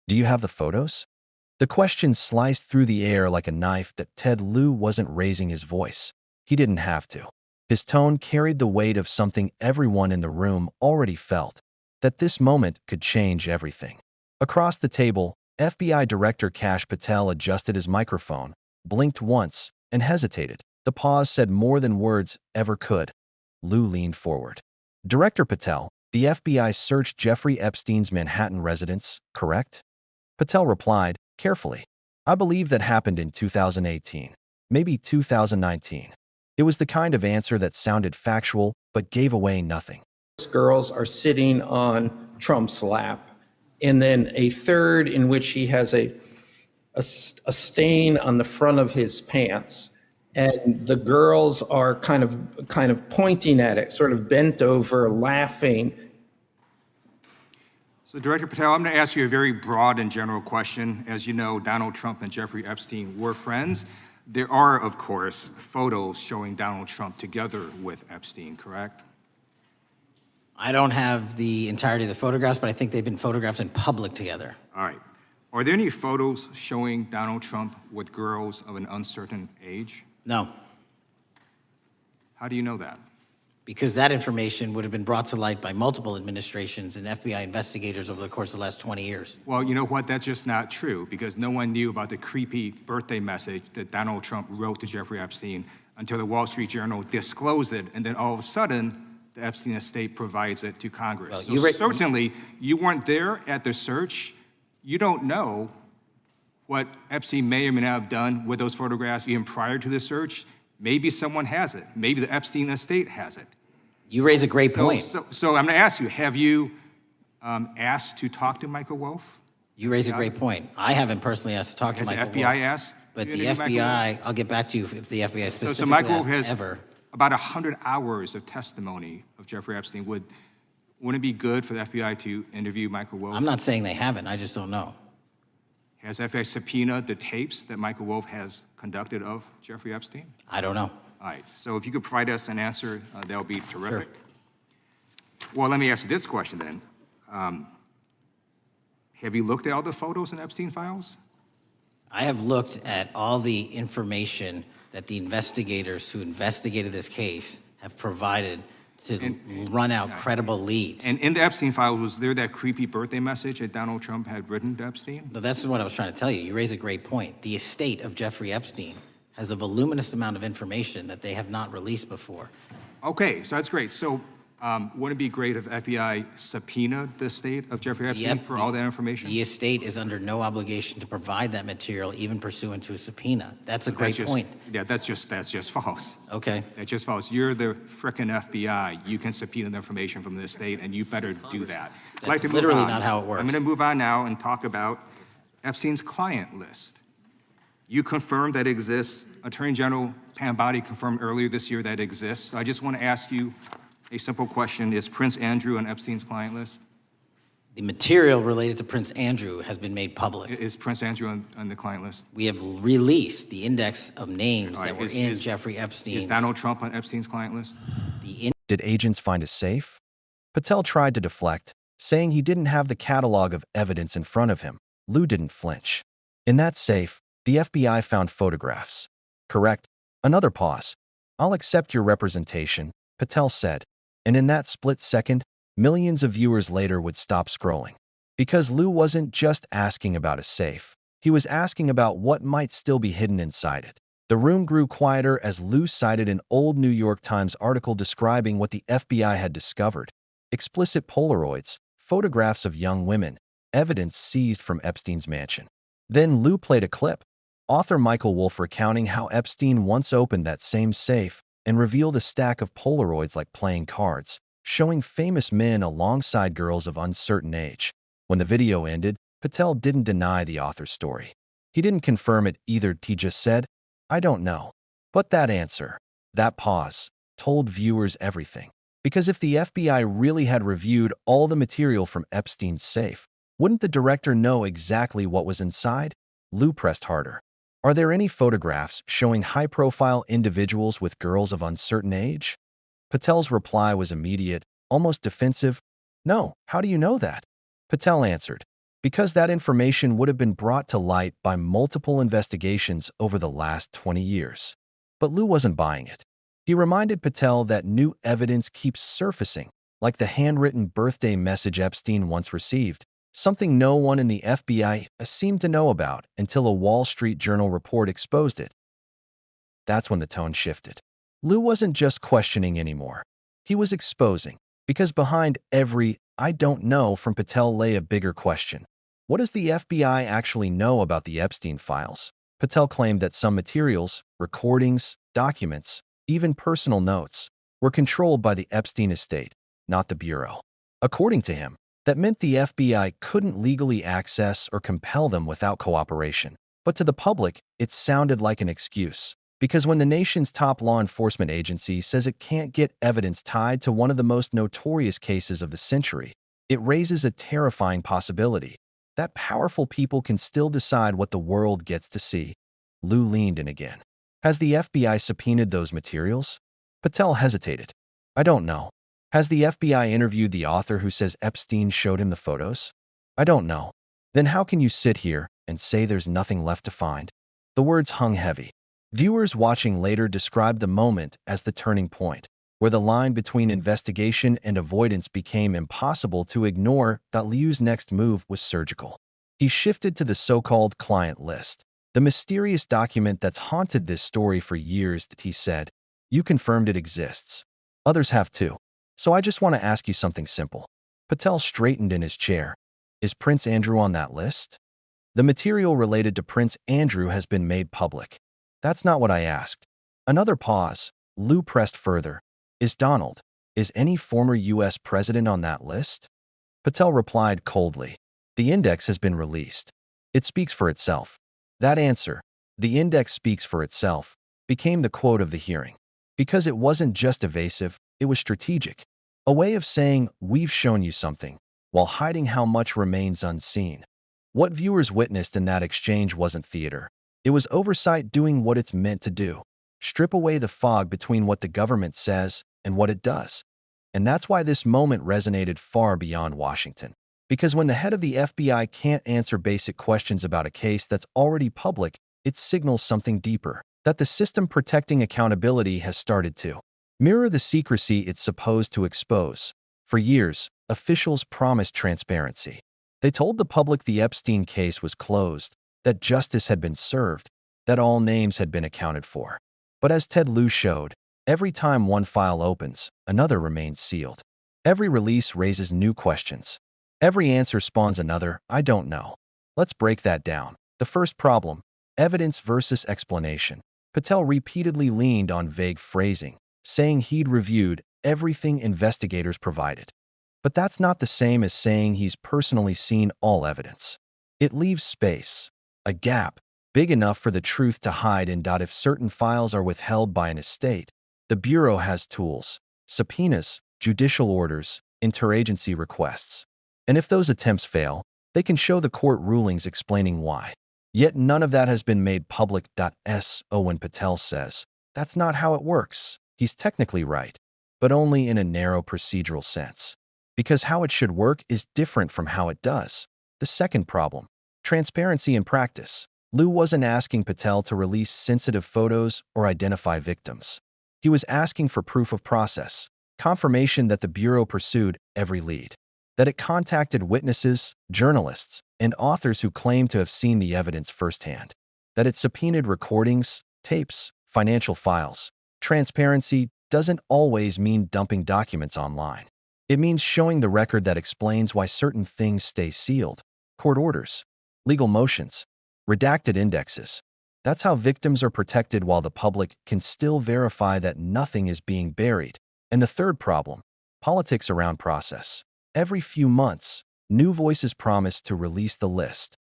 Do you have the photos? The question sliced through the air like a knife that Lieu wasn't raising his voice. He didn't have to. His tone carried the weight of something everyone in the room already felt, that this moment could change everything. Across the table, FBI Director Patel adjusted his microphone, blinked once, and hesitated. The pause said more than words ever could. Lieu leaned forward. Director Patel, the FBI searched Jeffrey Epstein's Manhattan residence, correct? Patel replied, carefully. I believe that happened in 2018, maybe 2019. It was the kind of answer that sounded factual but gave away nothing. Girls are sitting on Trump's lap, and then a third in which he has a stain on the front of his pants, and the girls are kind of pointing at it, sort of bent over, laughing. So, Director Patel, I'm going to ask you a very broad and general question. As you know, Donald Trump and Jeffrey Epstein were friends. There are, of course, photos showing Donald Trump together with Epstein, correct? I don't have the entirety of the photographs, but I think they've been photographed in public together. All right. Are there any photos showing Donald Trump with girls of an uncertain age? No. How do you know that? Because that information would have been brought to light by multiple administrations and FBI investigators over the course of the last 20 years. Well, you know what? That's just not true, because no one knew about the creepy birthday message that Donald Trump wrote to Jeffrey Epstein until the Wall Street Journal disclosed it, and then all of a sudden, the Epstein estate provides it to Congress. Well, so certainly, you weren't there at the search. You don't know what Epstein may or may not have done with those photographs even prior to the search. Maybe someone has it. Maybe the Epstein estate has it. You raise a great point. So I'm going to ask you, have you asked to talk to Michael Wolff? You raise a great point. I haven't personally asked to talk to Michael Wolff. Has the FBI asked? But the FBI, I'll get back to you if the FBI specifically so Michael asked has ever. About 100 hours of testimony of Jeffrey Epstein. Wouldn't it be good for the FBI to interview Michael Wolff? I'm not saying they haven't. I just don't know. Has FBI subpoenaed the tapes that Michael Wolff has conducted of Jeffrey Epstein? I don't know. All right. So if you could provide us an answer, that would be terrific. Sure. Well, let me ask you this question then. Have you looked at all the photos in Epstein files? I have looked at all the information that the investigators who investigated this case have provided to run out credible leads. And in the Epstein files, was there that creepy birthday message that Donald Trump had written to Epstein? No, that's what I was trying to tell you. You raise a great point. The estate of Jeffrey Epstein has a voluminous amount of information that they have not released before. Okay, so that's great. So wouldn't it be great if FBI subpoenaed the estate of Jeffrey Epstein for all that information? The estate is under no obligation to provide that material, even pursuant to a subpoena. That's a great point. Yeah, that's just false. Okay. That's just false. You're the frickin' FBI. You can subpoena the information from the estate, and you better do that. That's literally not how it works. I'm going to move on now and talk about Epstein's client list. You confirmed that it exists. Attorney General Pam Bondi confirmed earlier this year that it exists. So I just want to ask you a simple question. Is Prince Andrew on Epstein's client list? The material related to Prince Andrew has been made public. Is Prince Andrew on the client list? We have released the index of names that were in Jeffrey Epstein's. Is Donald Trump on Epstein's client list? Did agents find a safe? Patel tried to deflect, saying he didn't have the catalog of evidence in front of him. Lieu didn't flinch. In that safe, the FBI found photographs. Correct. Another pause. I'll accept your representation, Patel said. And in that split second, millions of viewers later would stop scrolling. Because Lieu wasn't just asking about a safe. He was asking about what might still be hidden inside it. The room grew quieter as Lieu cited an old New York Times article describing what the FBI had discovered. Explicit Polaroids, photographs of young women, evidence seized from Epstein's mansion. Then Lieu played a clip. Author Michael Wolff recounting how Epstein once opened that same safe and revealed a stack of Polaroids like playing cards, showing famous men alongside girls of uncertain age. When the video ended, Patel didn't deny the author's story. He didn't confirm it either. He just said, I don't know. But that answer, that pause, told viewers everything. Because if the FBI really had reviewed all the material from Epstein's safe, wouldn't the director know exactly what was inside? Lieu pressed harder. Are there any photographs showing high-profile individuals with girls of uncertain age? Patel's reply was immediate, almost defensive. No, how do you know that? Patel answered. because that information would have been brought to light by multiple investigations over the last 20 years. But Lieu wasn't buying it. He reminded Patel that new evidence keeps surfacing, like the handwritten birthday message Epstein once received, something no one in the FBI seemed to know about until a Wall Street Journal report exposed it. That's when the tone shifted. Lieu wasn't just questioning anymore. He was exposing, because behind every "I don't know" from Patel lay a bigger question. What does the FBI actually know about the Epstein files? Patel claimed that some materials, recordings, documents, even personal notes, were controlled by the Epstein estate, not the Bureau. According to him, that meant the FBI couldn't legally access or compel them without cooperation. But to the public, it sounded like an excuse. Because when the nation's top law enforcement agency says it can't get evidence tied to one of the most notorious cases of the century, it raises a terrifying possibility that powerful people can still decide what the world gets to see. Lieu leaned in again. Has the FBI subpoenaed those materials? Patel hesitated. I don't know. Has the FBI interviewed the author who says Epstein showed him the photos? I don't know. Then how can you sit here and say there's nothing left to find? The words hung heavy. Viewers watching later described the moment as the turning point, where the line between investigation and avoidance became impossible to ignore. Lieu's next move was surgical. He shifted to the so-called client list, the mysterious document that's haunted this story for years. He said, "You confirmed it exists. Others have too. So I just want to ask you something simple." Patel straightened in his chair. Is Prince Andrew on that list? The material related to Prince Andrew has been made public. That's not what I asked. Another pause. Lieu pressed further. Is Donald, is any former U.S. president on that list? Patel replied coldly. The index has been released. It speaks for itself. That answer, "the index speaks for itself," became the quote of the hearing. Because it wasn't just evasive, it was strategic. A way of saying, we've shown you something, while hiding how much remains unseen. What viewers witnessed in that exchange wasn't theater. It was oversight doing what it's meant to do. Strip away the fog between what the government says and what it does. And that's why this moment resonated far beyond Washington. Because when the head of the FBI can't answer basic questions about a case that's already public, it signals something deeper, that the system protecting accountability has started to mirror the secrecy it's supposed to expose. For years, officials promised transparency. They told the public the Epstein case was closed, that justice had been served, that all names had been accounted for. But as Ted Lieu showed, every time one file opens, another remains sealed. Every release raises new questions. Every answer spawns another, "I don't know." Let's break that down. The first problem, evidence versus explanation. Patel repeatedly leaned on vague phrasing, saying he'd reviewed everything investigators provided. But that's not the same as saying he's personally seen all evidence. It leaves space, a gap, big enough for the truth to hide in. If certain files are withheld by an estate, the Bureau has tools, subpoenas, judicial orders, interagency requests. And if those attempts fail, they can show the court rulings explaining why. Yet none of that has been made public. When Patel says, that's not how it works, he's technically right, but only in a narrow procedural sense. Because how it should work is different from how it does. The second problem, transparency in practice. Lieu wasn't asking Patel to release sensitive photos or identify victims. He was asking for proof of process, confirmation that the Bureau pursued every lead, that it contacted witnesses, journalists, and authors who claimed to have seen the evidence firsthand, that it subpoenaed recordings, tapes, financial files. Transparency doesn't always mean dumping documents online. It means showing the record that explains why certain things stay sealed. Court orders, legal motions, redacted indexes. That's how victims are protected while the public can still verify that nothing is being buried. And the third problem, politics around process. Every few months, new voices promise to release the list.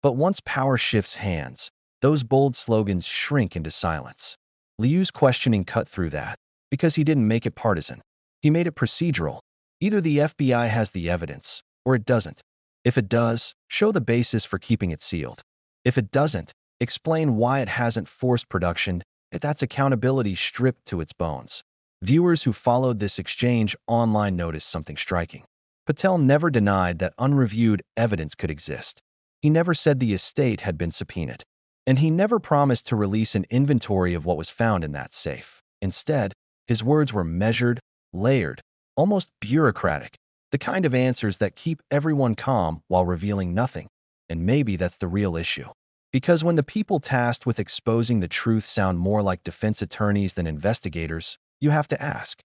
But once power shifts hands, those bold slogans shrink into silence. Liu's questioning cut through that, because he didn't make it partisan. He made it procedural. Either the FBI has the evidence, or it doesn't. If it does, show the basis for keeping it sealed. If it doesn't, explain why it hasn't forced production. That's accountability stripped to its bones. Viewers who followed this exchange online noticed something striking. Patel never denied that unreviewed evidence could exist. He never said the estate had been subpoenaed. And he never promised to release an inventory of what was found in that safe. Instead, his words were measured, layered, almost bureaucratic, the kind of answers that keep everyone calm while revealing nothing. And maybe that's the real issue. Because when the people tasked with exposing the truth sound more like defense attorneys than investigators, you have to ask,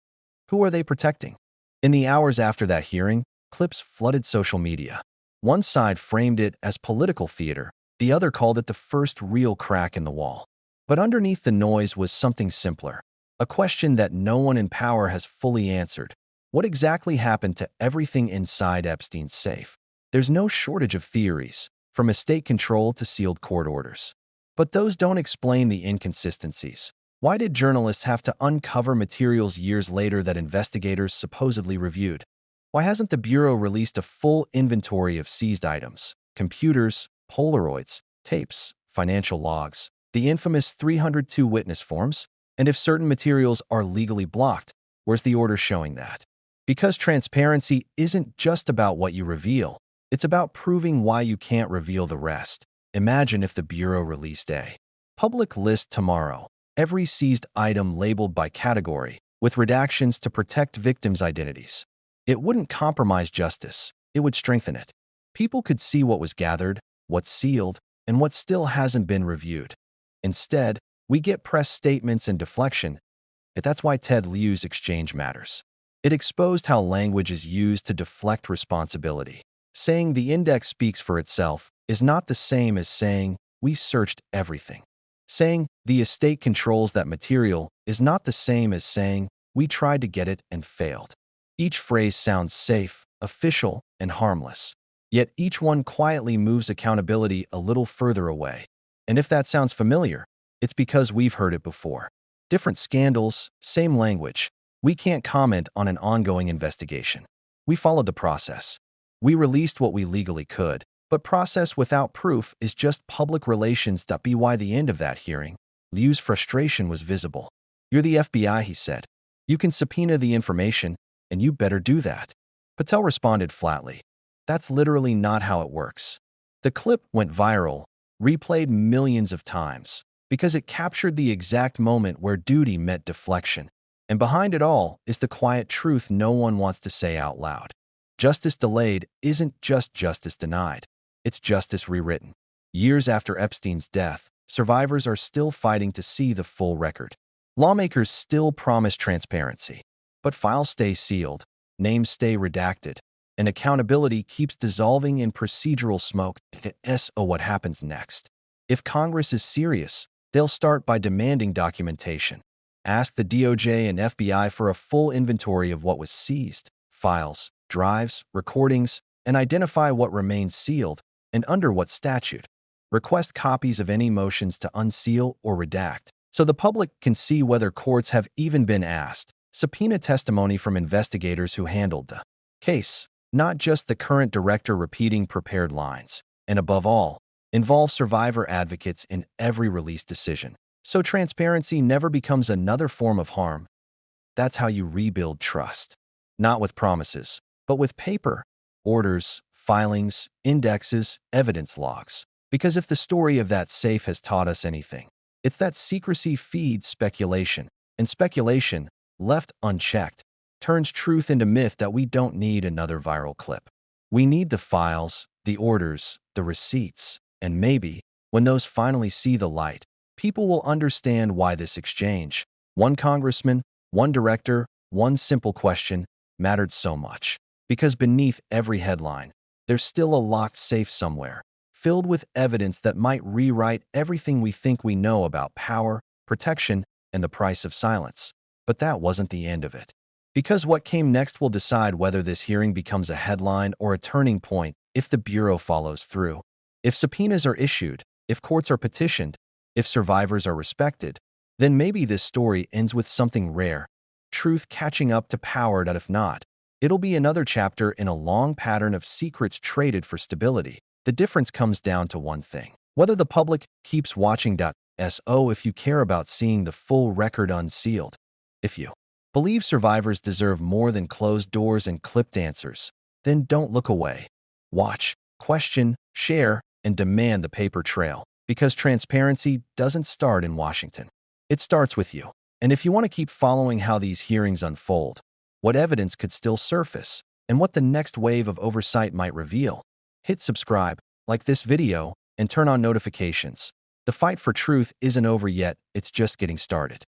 who are they protecting? In the hours after that hearing, clips flooded social media. One side framed it as political theater, the other called it the first real crack in the wall. But underneath the noise was something simpler, a question that no one in power has fully answered. What exactly happened to everything inside Epstein's safe? There's no shortage of theories, from estate control to sealed court orders. But those don't explain the inconsistencies. Why did journalists have to uncover materials years later that investigators supposedly reviewed? Why hasn't the Bureau released a full inventory of seized items, computers, Polaroids, tapes, financial logs, the infamous 302 witness forms? And if certain materials are legally blocked, where's the order showing that? Because transparency isn't just about what you reveal, it's about proving why you can't reveal the rest. Imagine if the Bureau released a public list tomorrow, every seized item labeled by category, with redactions to protect victims' identities. It wouldn't compromise justice, it would strengthen it. People could see what was gathered, what's sealed, and what still hasn't been reviewed. Instead, we get press statements and deflection. That's why Lieu's exchange matters. It exposed how language is used to deflect responsibility. Saying the index speaks for itself is not the same as saying we searched everything. Saying the estate controls that material is not the same as saying we tried to get it and failed. Each phrase sounds safe, official, and harmless. Yet each one quietly moves accountability a little further away. And if that sounds familiar, it's because we've heard it before. Different scandals, same language. We can't comment on an ongoing investigation. We followed the process. We released what we legally could, but process without proof is just public relations. By the end of that hearing, Liu's frustration was visible. You're the FBI, he said. You can subpoena the information, and you better do that. Patel responded flatly. That's literally not how it works. The clip went viral, replayed millions of times, because it captured the exact moment where duty met deflection. And behind it all is the quiet truth no one wants to say out loud. Justice delayed isn't just justice denied. It's justice rewritten. Years after Epstein's death, survivors are still fighting to see the full record. Lawmakers still promise transparency, but files stay sealed, names stay redacted, and accountability keeps dissolving in procedural smoke. What happens next? If Congress is serious, they'll start by demanding documentation. Ask the DOJ and FBI for a full inventory of what was seized, files, drives, recordings, and identify what remains sealed and under what statute. Request copies of any motions to unseal or redact, so the public can see whether courts have even been asked. Subpoena testimony from investigators who handled the case, not just the current director repeating prepared lines. And above all, involve survivor advocates in every release decision, so transparency never becomes another form of harm. That's how you rebuild trust. Not with promises, but with paper, orders, filings, indexes, evidence logs. Because if the story of that safe has taught us anything, it's that secrecy feeds speculation, and speculation, left unchecked, turns truth into myth. That we don't need another viral clip. We need the files, the orders, the receipts, and maybe, when those finally see the light, people will understand why this exchange, one congressman, one director, one simple question, mattered so much. Because beneath every headline, there's still a locked safe somewhere, filled with evidence that might rewrite everything we think we know about power, protection, and the price of silence. But that wasn't the end of it. Because what came next will decide whether this hearing becomes a headline or a turning point if the Bureau follows through. If subpoenas are issued, if courts are petitioned, if survivors are respected, then maybe this story ends with something rare, truth catching up to power. If not, it'll be another chapter in a long pattern of secrets traded for stability. The difference comes down to one thing: whether the public keeps watching. If you care about seeing the full record unsealed, if you believe survivors deserve more than closed doors and clipped answers, then don't look away. Watch, question, share, and demand the paper trail, because transparency doesn't start in Washington. It starts with you. And if you want to keep following how these hearings unfold, what evidence could still surface, and what the next wave of oversight might reveal, hit subscribe, like this video, and turn on notifications. The fight for truth isn't over yet, it's just getting started.